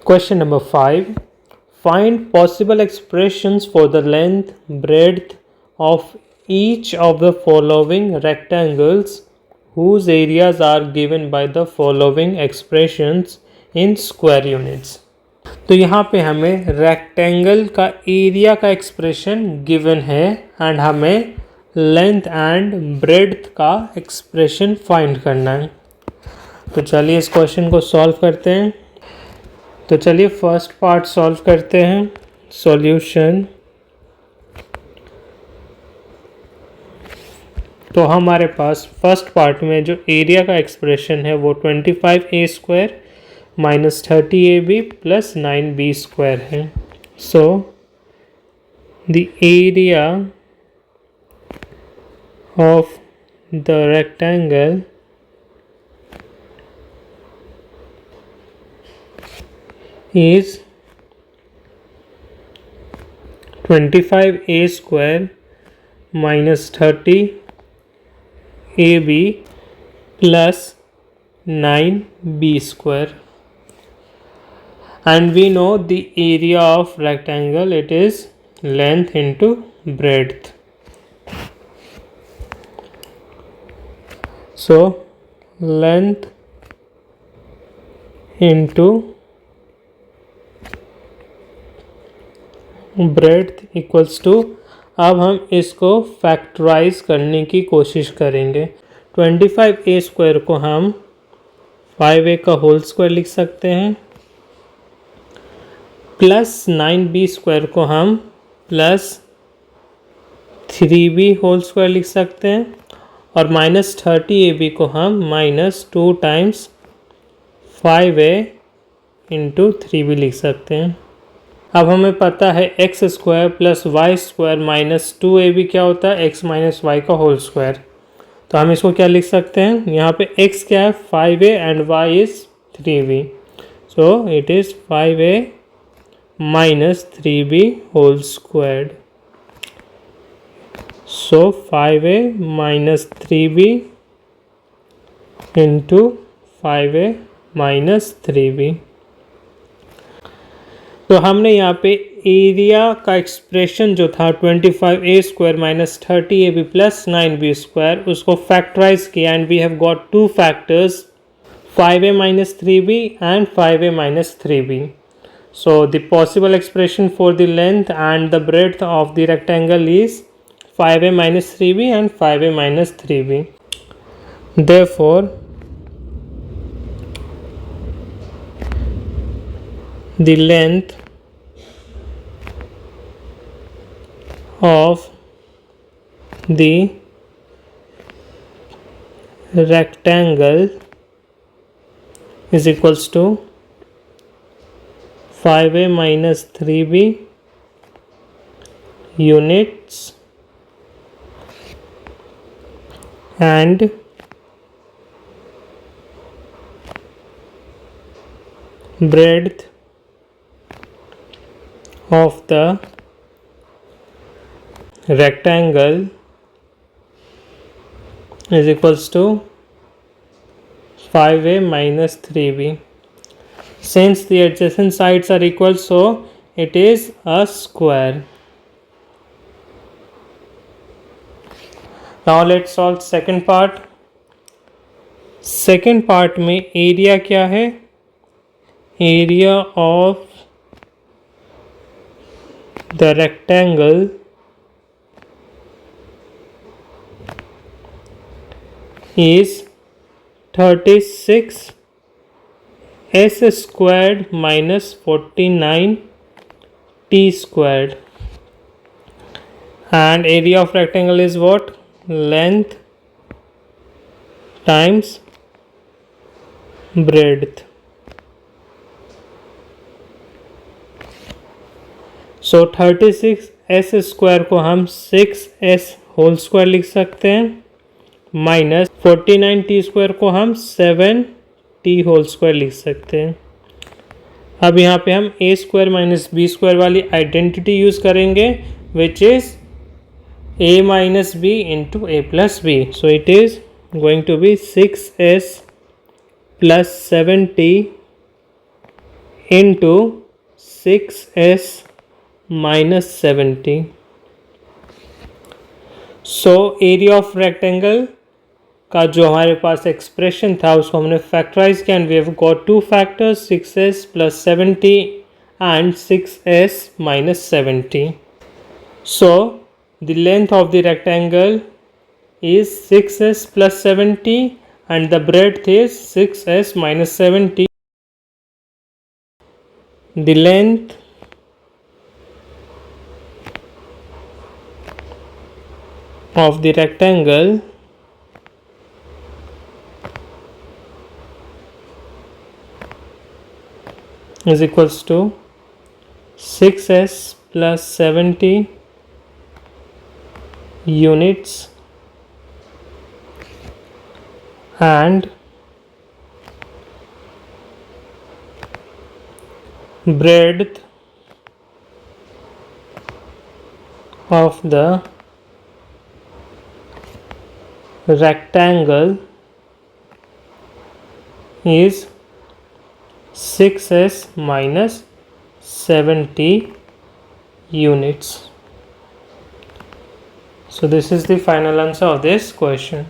Question number 5. Find possible expressions for the length, breadth of each of the following rectangles whose areas are given by the following expressions in square units. तो यहाँ पे हमें rectangle का area का expression given है and हमें length and breadth का expression find करना है। तो चलिए इस क्वेश्चन को सॉल्व करते हैं। तो चलिए फर्स्ट पार्ट सॉल्व करते हैं। सॉल्यूशन, तो हमारे पास फर्स्ट पार्ट में जो एरिया का एक्सप्रेशन है वो 25a² minus 30ab plus 9b² है। So the area of the rectangle is 25a² minus 30ab plus 9b², and we know the area of rectangle, it is length into breadth. So length into breadth equals to, अब हम इसको factorise करने की कोशिश करेंगे। 25a² को हम 5a का होल स्क्वायर लिख सकते हैं, प्लस 9b² को हम प्लस 3b होल स्क्वायर लिख सकते हैं, और माइनस 30ab को हम minus 2 times 5a into 3b लिख सकते हैं। अब हमें पता है x² plus y² minus 2ab क्या होता है, x माइनस y का होल स्क्वायर। तो हम इसको क्या लिख सकते हैं, यहाँ पे x क्या है 5a and y is 3b, so it is 5a minus 3b whole squared. So 5a minus 3b into 5a minus 3b। तो हमने यहाँ पे एरिया का एक्सप्रेशन जो था 25a² minus 30ab plus 9b² उसको फैक्टराइज किया and we have got two factors 5a minus 3b and 5a minus 3b. So the possible expression for the length and the breadth of the rectangle is 5a minus 3b and 5a minus 3b. Therefore the length of the rectangle is equals to 5a minus 3b units and breadth of the rectangle is equals to 5a minus 3b. Since the adjacent sides are equal, so it is a square. Now let's solve second part. Second part में area क्या है, area of the rectangle is 36 s squared minus 49 t squared, and area of rectangle is what, length times breadth. So 36 S square को हम 6s whole square लिख सकते हैं, minus 49 T square को हम 7t होल स्क्वायर लिख सकते हैं। अब यहाँ पे हम a² माइनस b² वाली आइडेंटिटी यूज़ करेंगे, which is a minus b into a plus b. So it is going to be 6s plus 7t into 6s minus 70. So area of rectangle का जो हमारे पास एक्सप्रेशन था उसको हमने factorise किया and we have got two factors 6s plus 70 and 6s minus 70. So the length of the rectangle is 6s plus 70 and the breadth is 6s minus 70. The length of the rectangle is equals to 6s plus 70 units and breadth of the rectangle is 6s minus 70 units. So this is the final answer of this question.